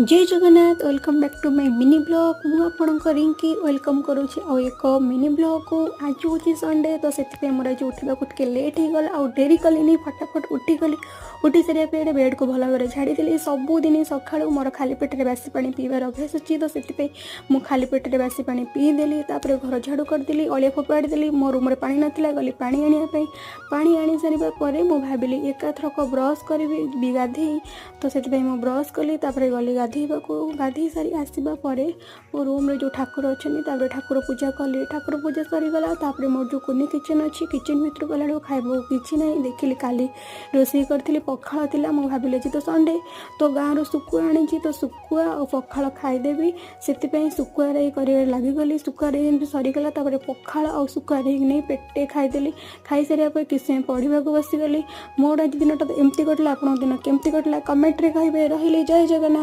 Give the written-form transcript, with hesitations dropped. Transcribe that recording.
जय Jagannath welcome back to my mini blog मु आपणकर रिंकी वेलकम करुँची आ एक मिनी ब्लॉग को आज हूँ संडे तो से मोर आज उठा टे लेट हो गला आ डेरी कली फटाफट उठीगली उठी सारे पे बेड को भल भाव छाड़ी सबुदिन सका मोर खाली पेटे बासी पानी पीबार अभ्यास अच्छी तो से मुझे खाली पेटे बासी पानी पीदेली घर झाड़ू करदेली अलिया फोपाड़ी मो रूम पा नाला गली पा आने पानी आनी सारे मुझे भाविली एकाथरक ब्रश करी गाधे तो से ब्रश कली गली गाधे सारी आसवा मो रूम जो ठाकुर अच्छा ठाकुर पूजा कली ठाकुर पूजा सरीगला मोर जो कुनी किचन अच्छी किचन भर गला खाइबा किसी ना देखिली काली रोषे करी पखाड़ थी मुझे भाविली जी तो संडे तो गाँव शुकुआ आनी तो शुकुआ और पखाड़ खाईदेवी से शुकुआ लगिगली शुकुआ सरीगला पखाड़ और शुकुआ नहीं पेटे खाईदेली खाई सारे किसी समय पढ़ा बसीगली मोर आज दिन एमती कटला आप दिन केमती कटला कमेंट रे कहे रही जय जगन्नाथ।